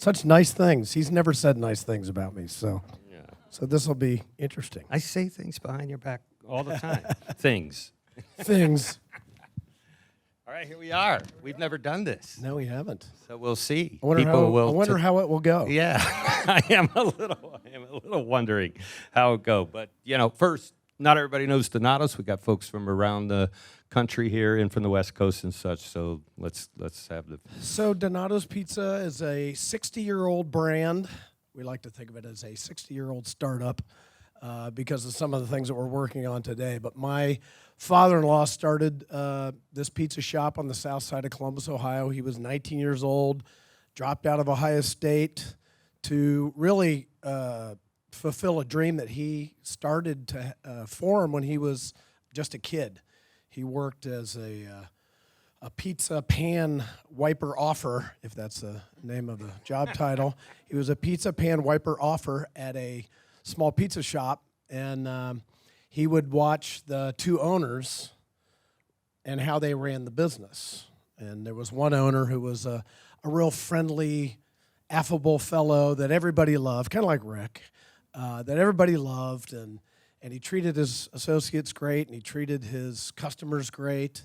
such nice things. He's never said nice things about me, so Yeah. so this will be interesting. I say things behind your back all the time. Things. Things. All right, here we are. We've never done this, No, we haven't. so we'll see. I wonder how it will go. Yeah, I am a little wondering how it go. But first, not everybody knows Donatos. We got folks from around the country here and from the West Coast and such. So let's have the. So Donato's Pizza is a 60-year-old brand. We like to think of it as a 60-year-old startup because of some of the things that we're working on today. But my father-in-law started this pizza shop on the south side of Columbus, Ohio. He was 19 years old, dropped out of Ohio State to really fulfill a dream that he started to form when he was just a kid. He worked as a pizza pan wiper offer, if that's the name of the job title. He was a pizza pan wiper offer at a small pizza shop, and he would watch the two owners and how they ran the business. And there was one owner who was a real friendly, affable fellow that everybody loved, kind of like Rick, that everybody loved, and he treated his associates great, and he treated his customers great.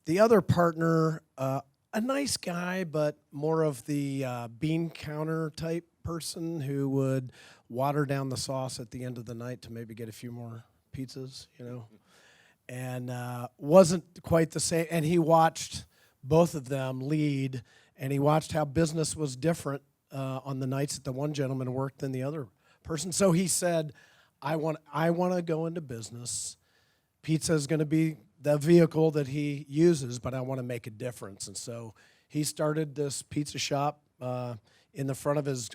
The other partner, a nice guy, but more of the bean counter type person who would water down the sauce at the end of the night to maybe get a few more pizzas, and wasn't quite the same. And he watched both of them lead, and he watched how business was different on the nights that the one gentleman worked than the other person. So he said, I want to go into business. Pizza is going to be the vehicle that he uses, but I want to make a difference. And so he started this pizza shop in the front of his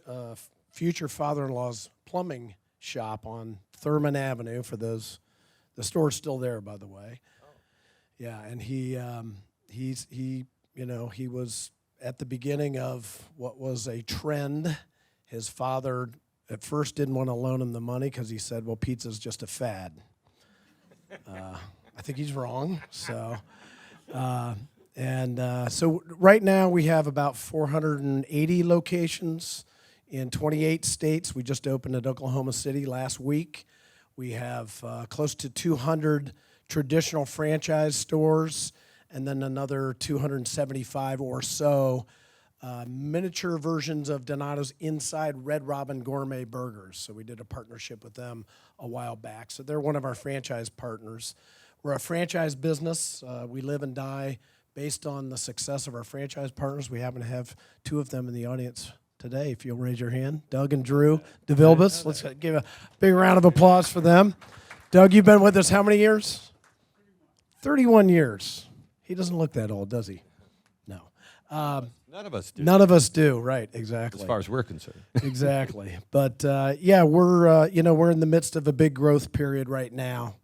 future father-in-law's plumbing shop on Thurman Avenue. For those, the store's still there, by the way. Oh. Yeah, and he was at the beginning of what was a trend. His father at first didn't want to loan him the money because he said, well, pizza's just a fad. I think he's wrong. So, so right now we have about 480 locations in 28 states. We just opened at Oklahoma City last week. We have close to 200 traditional franchise stores, and then another 275 or so miniature versions of Donato's inside Red Robin Gourmet Burgers. So we did a partnership with them a while back. So they're one of our franchise partners. We're a franchise business. We live and die based on the success of our franchise partners. We happen to have two of them in the audience today, if you'll raise your hand. Doug and Drew DeVilbus. Let's give a big round of applause for them. Doug, you've been with us how many years? 31 years. He doesn't look that old, does he? No. None of us do. None of us do, right, exactly. As far as we're concerned. Exactly. But, yeah, we're in the midst of a big growth period right now.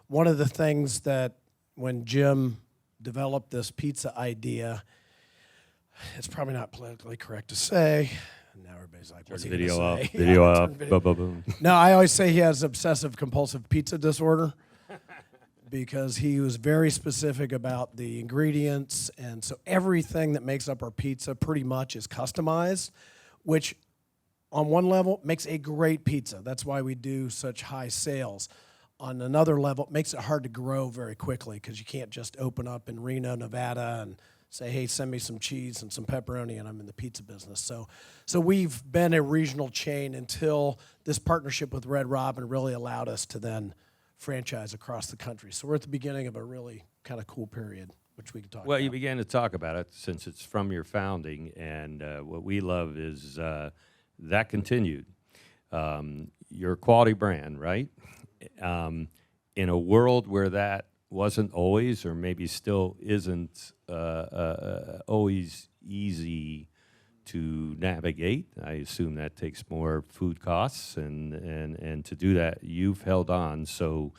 One of the things that when Jim developed this pizza idea, it's probably not politically correct to say, and now everybody's like, what's he going to say? Video up, boom, boom, boom. No, I always say he has obsessive-compulsive pizza disorder because he was very specific about the ingredients, and so everything that makes up our pizza pretty much is customized, which on one level makes a great pizza. That's why we do such high sales. On another level, it makes it hard to grow very quickly because you can't just open up in Reno, Nevada and say, hey, send me some cheese and some pepperoni, and I'm in the pizza business. So we've been a regional chain until this partnership with Red Robin really allowed us to then franchise across the country. So we're at the beginning of a really kind of cool period, which we can talk about. Well, you began to talk about it since it's from your founding, and what we love is that continued. Your quality brand, right? In a world where that wasn't always, or maybe still isn't always easy to navigate. I assume that takes more food costs, and to do that, you've held on. So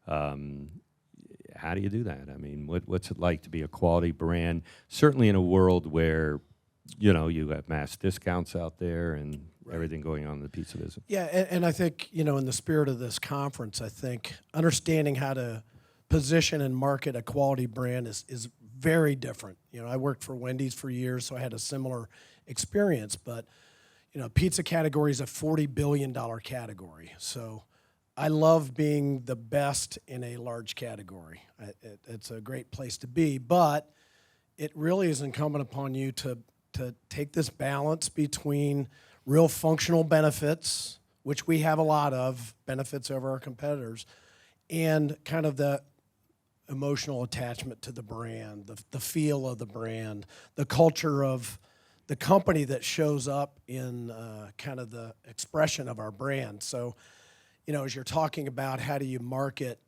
how do you do that? I mean, what's it like to be a quality brand? Certainly in a world where, you have mass discounts out there and everything going on in the pizza business. Yeah, and I think, in the spirit of this conference, I think understanding how to position and market a quality brand is very different. You know, I worked for Wendy's for years, so I had a similar experience. But you know, pizza category is a $40 billion category. So I love being the best in a large category. It's a great place to be, but it really is incumbent upon you to take this balance between real functional benefits, which we have a lot of, benefits over our competitors, and kind of the emotional attachment to the brand, the feel of the brand, the culture of the company that shows up in kind of the expression of our brand. So, you know, as you're talking about how do you market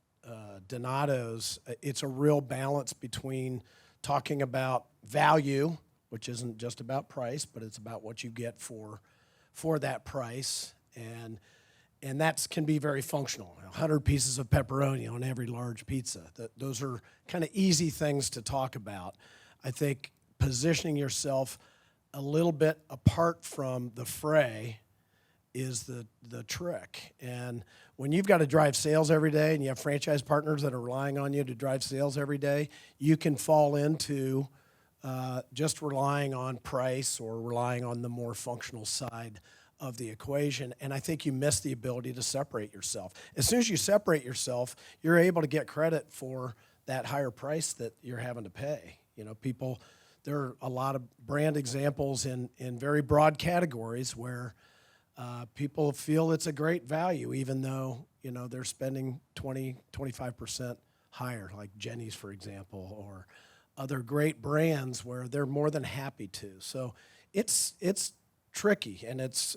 Donato's, it's a real balance between talking about value, which isn't just about price, but it's about what you get for that price, and that can be very functional. 100 pieces of pepperoni on every large pizza. Those are kind of easy things to talk about. I think positioning yourself a little bit apart from the fray is the trick. And when you've got to drive sales every day and you have franchise partners that are relying on you to drive sales every day, you can fall into just relying on price or relying on the more functional side of the equation. And I think you miss the ability to separate yourself. As soon as you separate yourself, you're able to get credit for that higher price that you're having to pay. You know, there are a lot of brand examples in very broad categories where people feel it's a great value, even though, you know, they're spending 25% higher, like Jenny's, for example, or other great brands where they're more than happy to. So it's tricky, and it's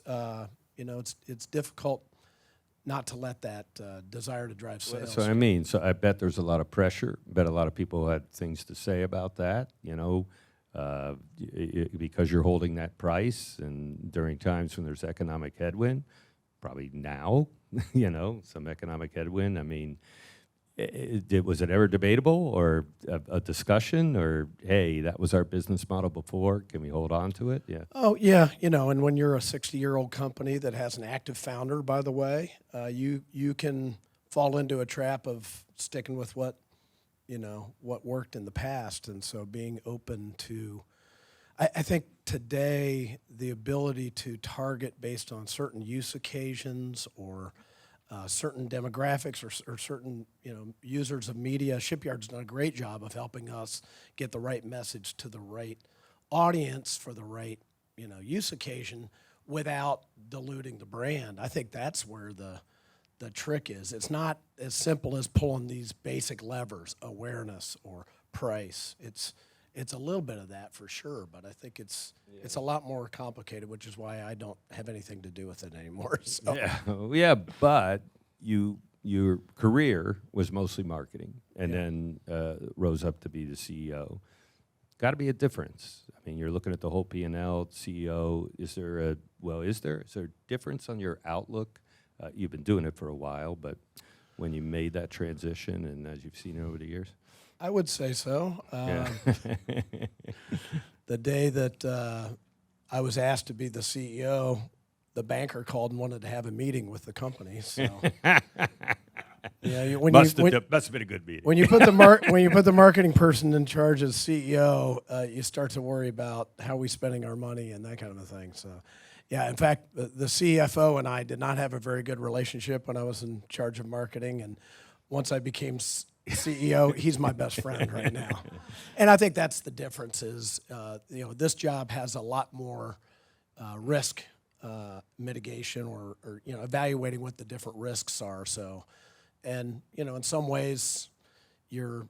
you know, it's difficult not to let that desire to drive sales. That's what I mean. So I bet there's a lot of pressure. I bet a lot of people had things to say about that, you know, because you're holding that price, and during times when there's economic headwind, probably now, you know, some economic headwind. I mean, was it ever debatable or a discussion, or, hey, that was our business model before, can we hold on to it? Yeah. Oh, yeah, you know, and when you're a 60-year-old company that has an active founder, by the way, you can fall into a trap of sticking with what worked in the past. And so being open to, I think today, the ability to target based on certain use occasions or certain demographics or certain, you know, users of media. Shipyard's done a great job of helping us get the right message to the right audience for the right, you know, use occasion without diluting the brand. I think that's where the trick is. It's not as simple as pulling these basic levers, awareness or price. It's a little bit of that for sure, but I think it's a lot more complicated, which is why I don't have anything to do with it anymore. So. Yeah, but your career was mostly marketing, and then rose up to be the CEO. Got to be a difference. I mean, you're looking at the whole P&L, CEO. Is there a difference on your outlook? You've been doing it for a while, but when you made that transition, and as you've seen over the years. I would say so. The day that I was asked to be the CEO, the banker called and wanted to have a meeting with the company. So, yeah, must have been a good meeting. When you put the marketing person in charge as CEO, you start to worry about how we spending our money and that kind of a thing. So, yeah, in fact, the CFO and I did not have a very good relationship when I was in charge of marketing, and once I became CEO, he's my best friend right now. And I think that's the difference is, you know, this job has a lot more risk mitigation or, you know, evaluating what the different risks are. So, and, you know, in some ways you're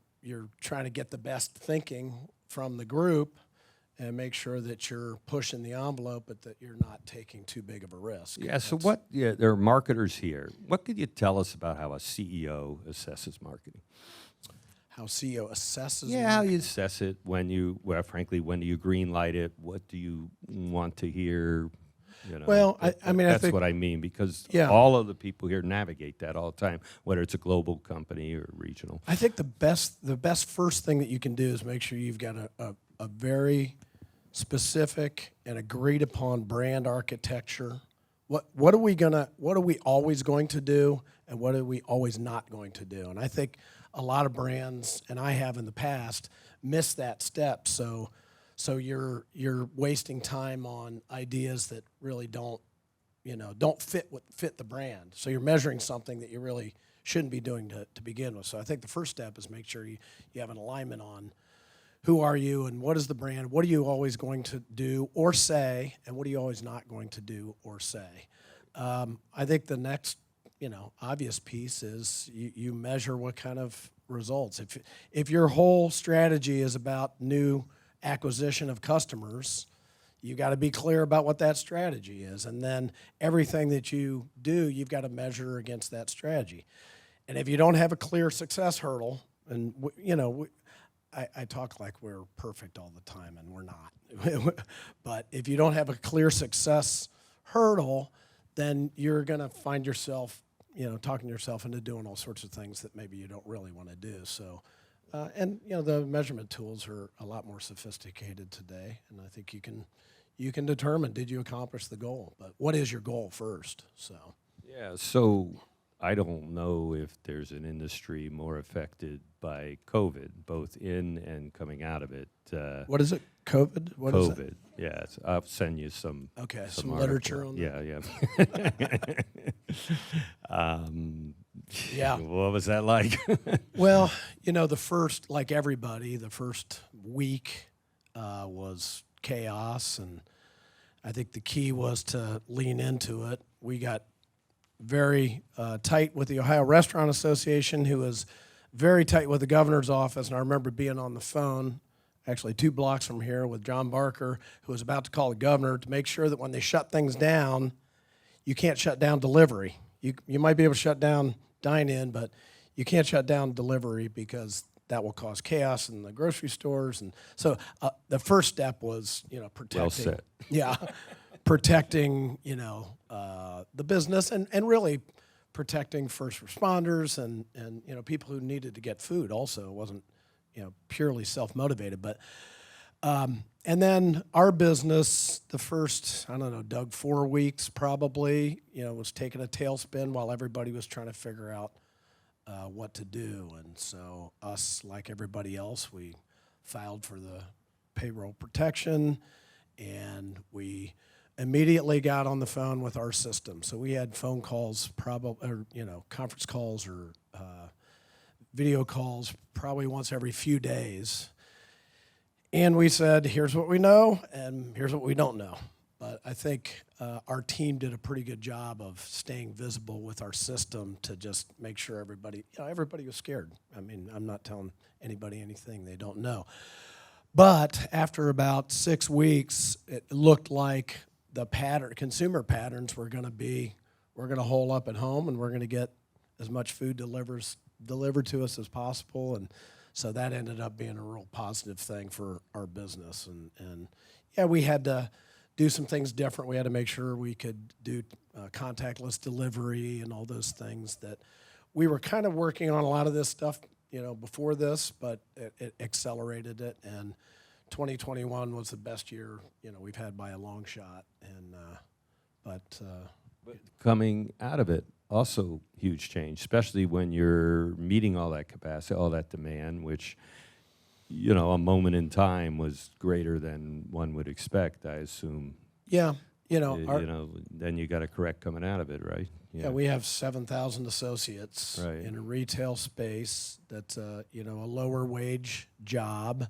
trying to get the best thinking from the group and make sure that you're pushing the envelope, but that you're not taking too big of a risk. Yeah, so there are marketers here. What could you tell us about how a CEO assesses marketing? How CEO assesses Yeah, marketing? how you assess it, when do you green light it? What do you want to hear? You know, well, I think that's what I mean, because all of the people here navigate that all the time, whether it's a global company or regional. I think the best first thing that you can do is make sure you've got a very specific and agreed upon brand architecture What are we always going to do, and what are we always not going to do? And I think a lot of brands, and I have in the past, miss that step. So you're wasting time on ideas that really don't fit the brand. So you're measuring something that you really shouldn't be doing to begin with. So I think the first step is make sure you have an alignment on who are you and what is the brand, what are you always going to do or say, and what are you always not going to do or say. I think the next obvious piece is you measure what kind of results. If your whole strategy is about new acquisition of customers, you got to be clear about what that strategy is, and then everything that you do, you've got to measure against that strategy. And if you don't have a clear success hurdle, and I talk like we're perfect all the time, and we're not. But if you don't have a clear success hurdle, then you're going to find yourself, talking yourself into doing all sorts of things that maybe you don't really want to do. So, the measurement tools are a lot more sophisticated today, and I think you can determine, did you accomplish the goal? But what is your goal first? So. Yeah, so I don't know if there's an industry more affected by COVID, both in and coming out of it. What is it? COVID? What is it? COVID. Yeah, I'll send you some. Okay, some literature article. on that. Yeah. Yeah. What was that like? Well, the first, like everybody, the first week was chaos, and I think the key was to lean into it. We got very tight with the Ohio Restaurant Association, who was very tight with the governor's office, and I remember being on the phone, actually 2 blocks from here, with John Barker, who was about to call the governor to make sure that when they shut things down, you can't shut down delivery. You might be able to shut down dine-in, but you can't shut down delivery because that will cause chaos in the grocery stores. And so the first step was, protecting. Well said. Yeah, protecting, the business and really protecting first responders and people who needed to get food also. It wasn't, purely self-motivated. But and then our business, the first, I don't know, Doug, 4 weeks probably, was taking a tailspin while everybody was trying to figure out what to do. And so us, like everybody else, we filed for the payroll protection, and we immediately got on the phone with our system. So we had phone calls, conference calls or video calls probably once every few days. And we said, here's what we know, and here's what we don't know. But I think our team did a pretty good job of staying visible with our system to just make sure everybody was scared. I mean, I'm not telling anybody anything they don't know. But after about 6 weeks, it looked like the consumer patterns were going to be, we're going to hole up at home, and we're going to get as much food delivered to us as possible. And so that ended up being a real positive thing for our business. And yeah, we had to do some things different. We had to make sure we could do contactless delivery and all those things that we were kind of working on a lot of this stuff, before this, but it accelerated it. And 2021 was the best year, we've had by a long shot. And but coming out of it, also huge change, especially when you're meeting all that capacity, all that demand, which, a moment in time was greater than one would expect, I assume. Yeah, then you got to correct coming out of it, right? Yeah, we have 7,000 associates right. in a retail space that's a lower wage job.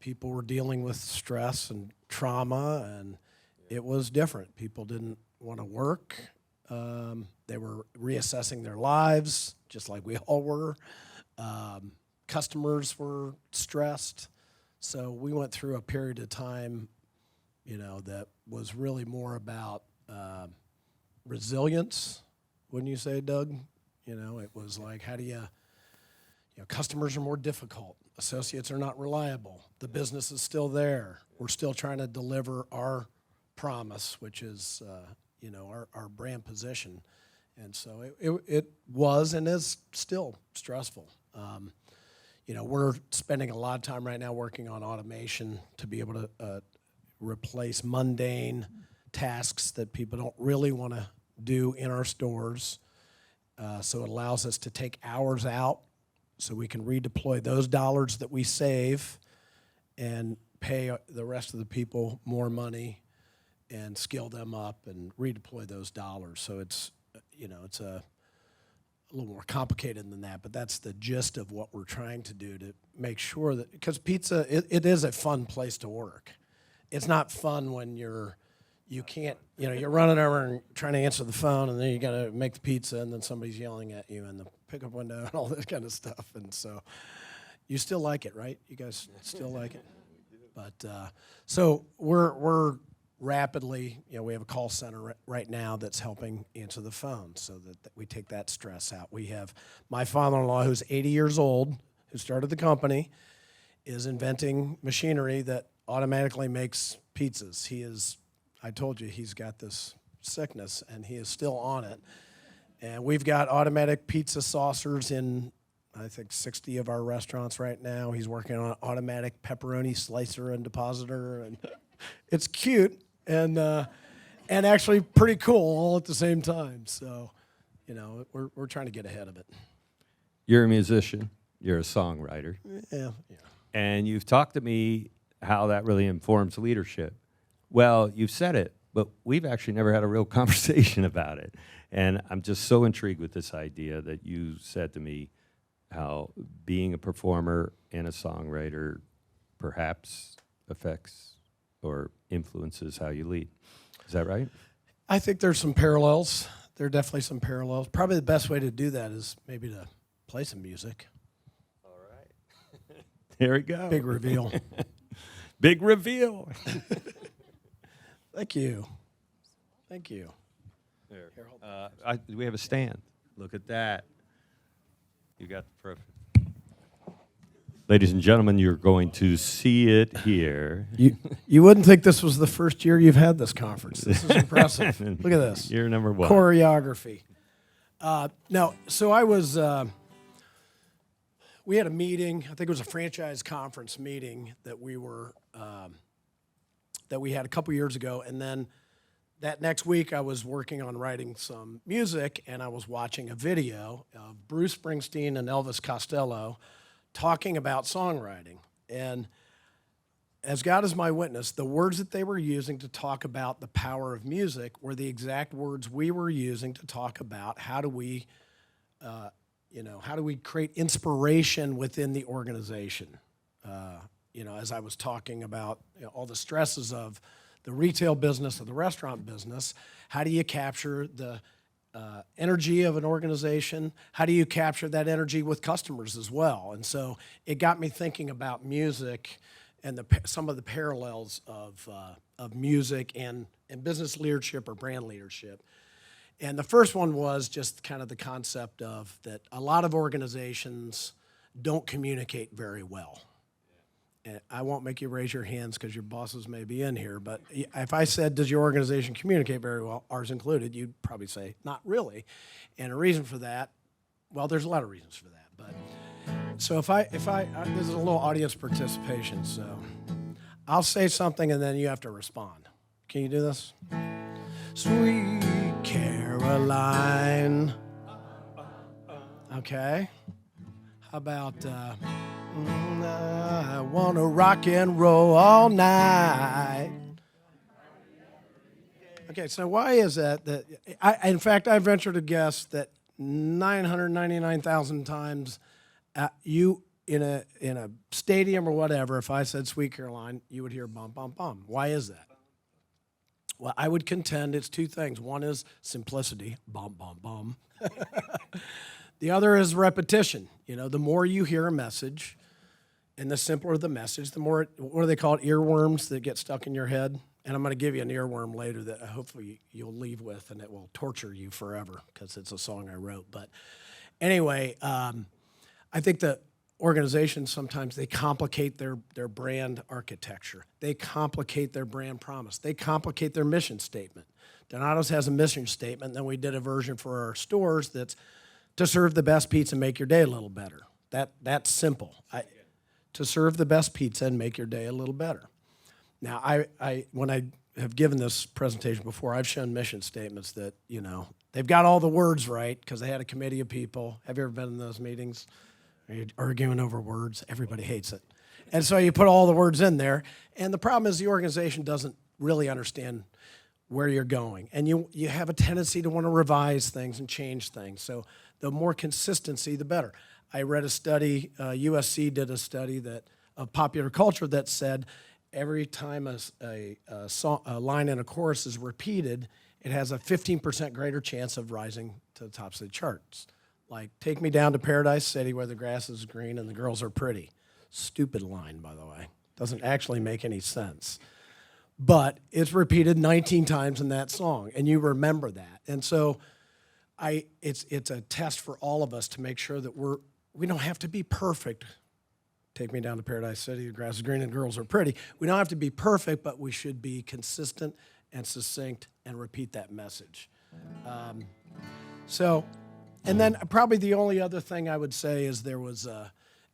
People were dealing with stress and trauma, and it was different. People didn't want to work. They were reassessing their lives, just like we all were. Customers were stressed. So we went through a period of time, that was really more about resilience, wouldn't you say, Doug? It was like, how do customers are more difficult. Associates are not reliable. The business is still there. We're still trying to deliver our promise, which is, our brand position. And so it was and is still stressful. We're spending a lot of time right now working on automation to be able to replace mundane tasks that people don't really want to do in our stores. So it allows us to take hours out so we can redeploy those dollars that we save and pay the rest of the people more money and skill them up and redeploy those dollars. So it's, it's a little more complicated than that, but that's the gist of what we're trying to do to make sure that, because pizza, it is a fun place to work. It's not fun when you can't, you're running over and trying to answer the phone, and then you got to make the pizza, and then somebody's yelling at you in the pickup window and all this kind of stuff. And so you still like it, right? You guys still like it? But so we're rapidly, we have a call center right now that's helping answer the phone so that we take that stress out. We have my father-in-law, who's 80 years old, who started the company, is inventing machinery that automatically makes pizzas. I told you, he's got this sickness, and he is still on it. And we've got automatic pizza saucers in, I think, 60 of our restaurants right now. He's working on an automatic pepperoni slicer and depositor, and it's cute and actually pretty cool all at the same time. So, we're trying to get ahead of it. You're a musician. You're a songwriter. Yeah. And you've talked to me how that really informs leadership. Well, you've said it, but we've actually never had a real conversation about it. And I'm just so intrigued with this idea that you said to me how being a performer and a songwriter perhaps affects or influences how you lead. Is that right? I think there's some parallels. There are definitely some parallels. Probably the best way to do that is maybe to play some music. All right. There we go. Big reveal. Big reveal. Thank you. Thank you. There. We have a stand. Look at that. You got the perfect. Ladies and gentlemen, you're going to see it here. You wouldn't think this was the first year you've had this conference. This is impressive. Look at this. Year number 1. Choreography. No, so I was, we had a meeting, I think it was a franchise conference meeting that we had a couple years ago, and then that next week I was working on writing some music, and I was watching a video of Bruce Springsteen and Elvis Costello talking about songwriting. And as God is my witness, the words that they were using to talk about the power of music were the exact words we were using to talk about how do we create inspiration within the organization. As I was talking about all the stresses of the retail business or the restaurant business, how do you capture the energy of an organization? How do you capture that energy with customers as well? And so it got me thinking about music and some of the parallels of music and business leadership or brand leadership. And the first one was just kind of the concept of that a lot of organizations don't communicate very well. And I won't make you raise your hands because your bosses may be in here, but if I said, does your organization communicate very well, ours included, you'd probably say, not really. And a reason for that, well, there's a lot of reasons for that. But so if I this is a little audience participation, so I'll say something and then you have to respond. Can you do this? Sweet Caroline. Okay. How about... I want to rock and roll all night. Okay, so why is that? In fact, I venture to guess that 999,000 times you in a stadium or whatever, if I said Sweet Caroline, you would hear bum, bum, bum. Why is that? Well, I would contend it's two things. One is simplicity, bum, bum, bum. The other is repetition. The more you hear a message, and the simpler the message, the more, what do they call it, earworms that get stuck in your head? And I'm going to give you an earworm later that hopefully you'll leave with, and it will torture you forever because it's a song I wrote. But anyway, I think that organizations sometimes they complicate their brand architecture. They complicate their brand promise. They complicate their mission statement. Donato's has a mission statement, and then we did a version for our stores that's to serve the best pizza and make your day a little better. That's simple. To serve the best pizza and make your day a little better. Now, when I have given this presentation before, I've shown mission statements that, they've got all the words right because they had a committee of people. Have you ever been in those meetings? Are you arguing over words? Everybody hates it. And so you put all the words in there. And the problem is the organization doesn't really understand where you're going. And you have a tendency to want to revise things and change things. So the more consistency, the better. I read a study, USC did a study of popular culture that said every time a line in a chorus is repeated, it has a 15% greater chance of rising to the tops of the charts. Like, take me down to Paradise City where the grass is green and the girls are pretty. Stupid line, by the way. Doesn't actually make any sense. But it's repeated 19 times in that song, and you remember that. And so it's a test for all of us to make sure that we don't have to be perfect. Take me down to Paradise City, the grass is green and the girls are pretty. We don't have to be perfect, but we should be consistent and succinct and repeat that message. And then probably the only other thing I would say is there was,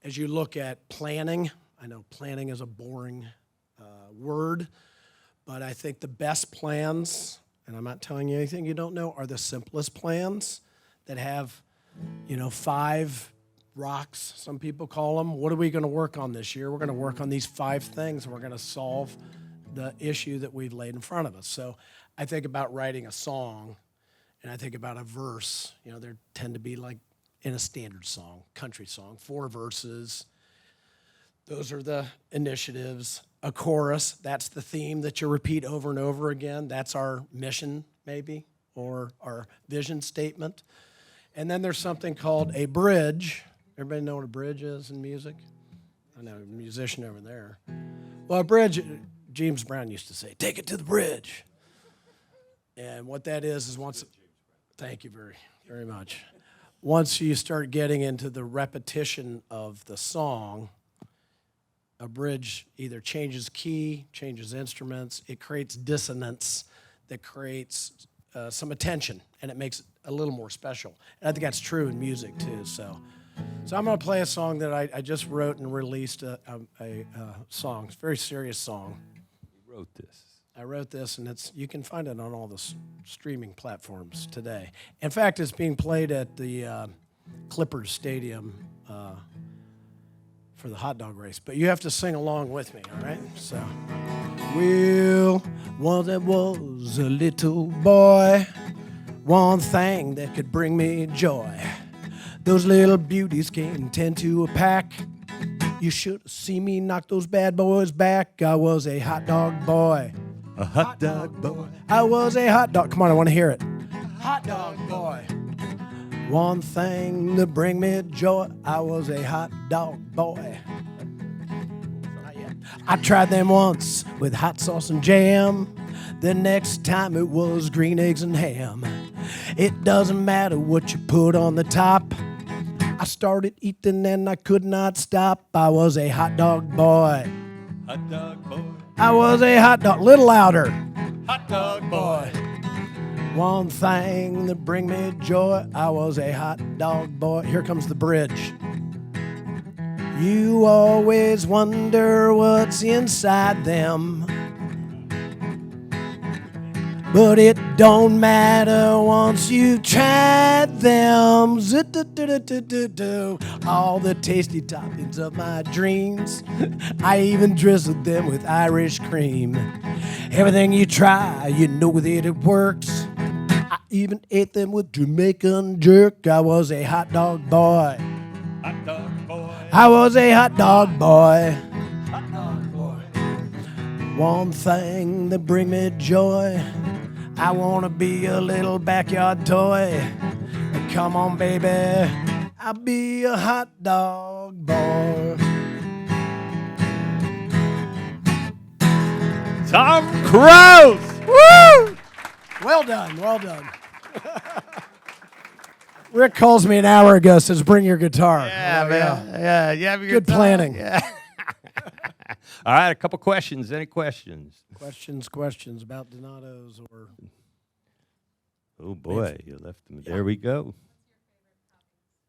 as you look at planning, I know planning is a boring word, but I think the best plans, and I'm not telling you anything you don't know, are the simplest plans that have, 5 rocks, some people call them. What are we going to work on this year? We're going to work on these 5 things, and we're going to solve the issue that we've laid in front of us. So I think about writing a song, and I think about a verse. There tend to be, like in a standard song, country song, 4 verses. Those are the initiatives. A chorus, that's the theme that you repeat over and over again. That's our mission, maybe, or our vision statement. And then there's something called a bridge. Everybody know what a bridge is in music? I know, a musician over there. Well, a bridge, James Brown used to say, take it to the bridge. And what that is once, thank you very, very much. Once you start getting into the repetition of the song, a bridge either changes key, changes instruments, it creates dissonance that creates some attention, and it makes it a little more special. And I think that's true in music too. So I'm going to play a song that I just wrote and released a song. It's a very serious song. You wrote this. I wrote this, and you can find it on all the streaming platforms today. In fact, it's being played at the Clippers Stadium for the hot dog race. But you have to sing along with me, all right? So, well, once there was a little boy, one thing that could bring me joy. Those little beauties came 10 to a pack. You should have seen me knock those bad boys back. I was a hot dog boy. A hot dog boy. I was a hot dog. Come on, I want to hear it. Hot dog boy. One thing to bring me joy. I was a hot dog boy. Not yet. I tried them once with hot sauce and jam. The next time it was green eggs and ham. It doesn't matter what you put on the top. I started eating and I could not stop. I was a hot dog boy. Hot dog boy. I was a hot dog. Little louder. Hot dog boy. One thing that bring me joy. I was a hot dog boy. Here comes the bridge. You always wonder what's inside them. But it don't matter once you've tried them. All the tasty toppings of my dreams. I even drizzled them with Irish cream. Everything you try, you know that it works. I even ate them with Jamaican jerk. I was a hot dog boy. Hot dog boy. I was a hot dog boy. Hot dog boy. One thing that bring me joy. I want to be a little backyard toy. Come on, baby. I'll be a hot dog boy. Tom Cruise! Woo! Well done, well done. Rick calls me an hour ago, says, bring your guitar. Yeah, Oh, man. Yeah, you have a Good time. planning. Yeah. All right, a couple questions. Any questions? Questions about Donato's or... Oh, boy, you left them. There we go.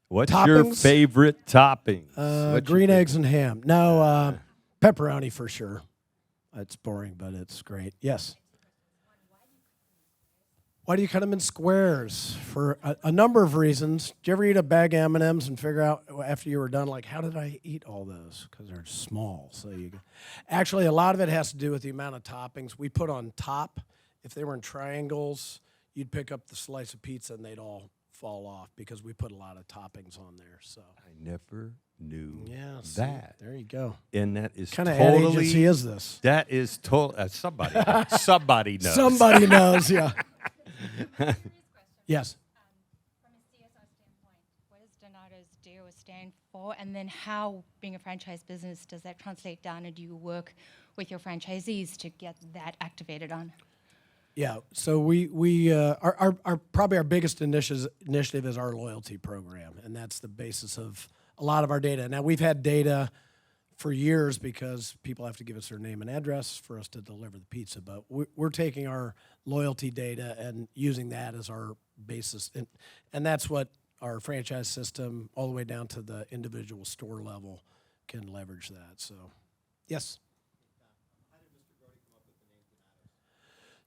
What's your Toppings? favorite topping? What's your green favorite? eggs and ham. No, pepperoni for sure. It's boring, but it's great. Yes. Why do you cut them in squares? For a number of reasons. Did you ever eat a bag of M&Ms and figure out after you were done, like, how did I eat all those? Because they're small. So actually, a lot of it has to do with the amount of toppings we put on top. If they were in triangles, you'd pick up the slice of pizza and they'd all fall off because we put a lot of toppings on there. So I never knew see, that. there you go. And that is What kind of ad totally. agency is this? That is total. Somebody knows. Somebody knows, yeah. Yes. From a CSR standpoint, what does Donato's do or stand for? And then how, being a franchise business, does that translate down? And do you work with your franchisees to get that activated on? Yeah, so we our probably our biggest initiative is our loyalty program, and that's the basis of a lot of our data. Now, we've had data for years because people have to give us their name and address for us to deliver the pizza, but we're taking our loyalty data and using that as our basis, and that's what our franchise system, all the way down to the individual store level, can leverage that. So, yes.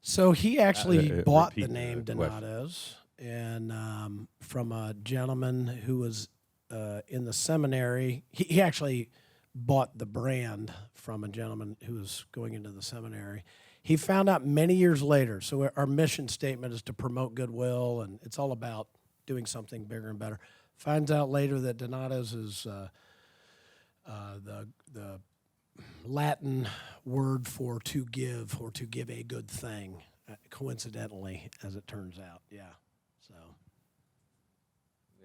So he actually bought the repeat name the question. Donato's, and from a gentleman who was in the seminary. He actually bought the brand from a gentleman who was going into the seminary. He found out many years later. So our mission statement is to promote goodwill, and it's all about doing something bigger and better. Finds out later that Donato's is the Latin word for to give or to give a good thing, coincidentally, as it turns out. Yeah. So.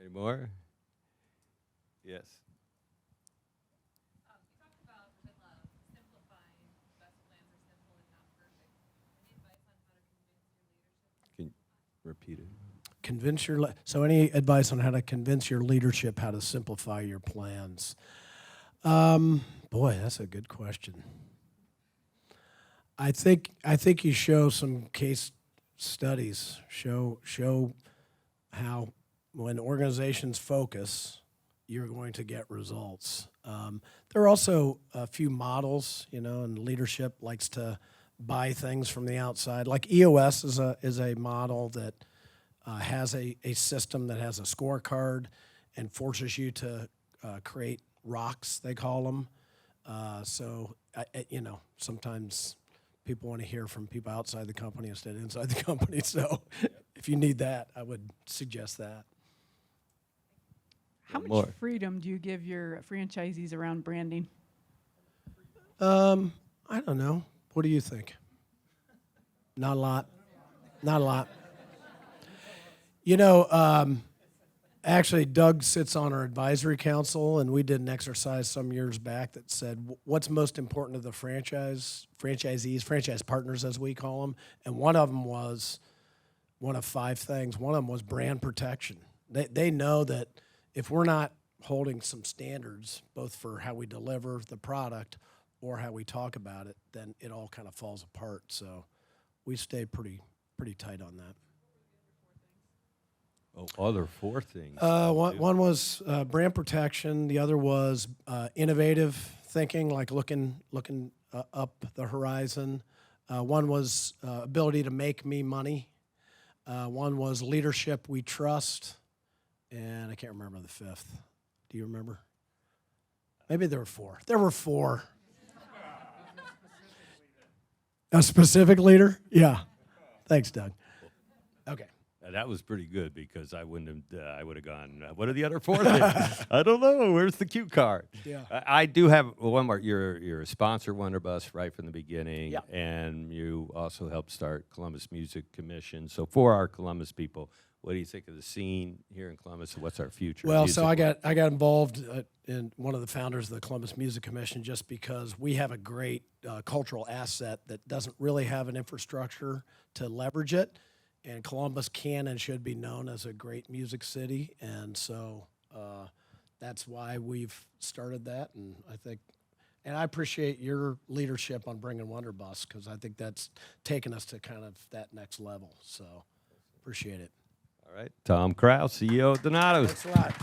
Any more? Yes. You talked about with love, simplifying. Best plans are simple and not perfect. Any advice on how to convince your leadership? Can you repeat it? So any advice on how to convince your leadership how to simplify your plans? Boy, that's a good question. I think you show some case studies. Show how when organizations focus, you're going to get results. There are also a few models, and leadership likes to buy things from the outside. Like EOS is a model that has a system that has a scorecard and forces you to create rocks, they call them. Sometimes people want to hear from people outside the company instead of inside the company. So if you need that, I would suggest that. How much More. freedom do you give your franchisees around branding? I don't know. What do you think? Not a lot. Not a lot. Actually, Doug sits on our advisory council, and we did an exercise some years back that said, what's most important to the franchisees, franchise partners, as we call them, and one of them was one of 5 things. One of them was brand protection. They know that if we're not holding some standards, both for how we deliver the product or how we talk about it, then it all kind of falls apart. So we stay pretty tight on that. Oh, other 4 things. One was brand protection. The other was innovative thinking, like looking up the horizon. One was ability to make me money. One was leadership we trust. And I can't remember the 5th. Do you remember? Maybe there were 4. There were 4. A specific leader? Yeah. Thanks, Doug. Okay. That was pretty good because I wouldn't have. I would have gone. What are the other 4 things? I don't know. Where's the cue card? Yeah. I do have one more. You're a sponsor, Wonderbus, right from the beginning, Yeah. and you also helped start Columbus Music Commission. So for our Columbus people, what do you think of the scene here in Columbus? And what's our future? Well, so I musically? got involved in one of the founders of the Columbus Music Commission just because we have a great cultural asset that doesn't really have an infrastructure to leverage it. And Columbus can and should be known as a great music city, and so that's why we've started that. And I appreciate your leadership on bringing Wonderbus because I think that's taken us to kind of that next level. So appreciate it. All right, Tom Krause, CEO of Donato's. Thanks a lot.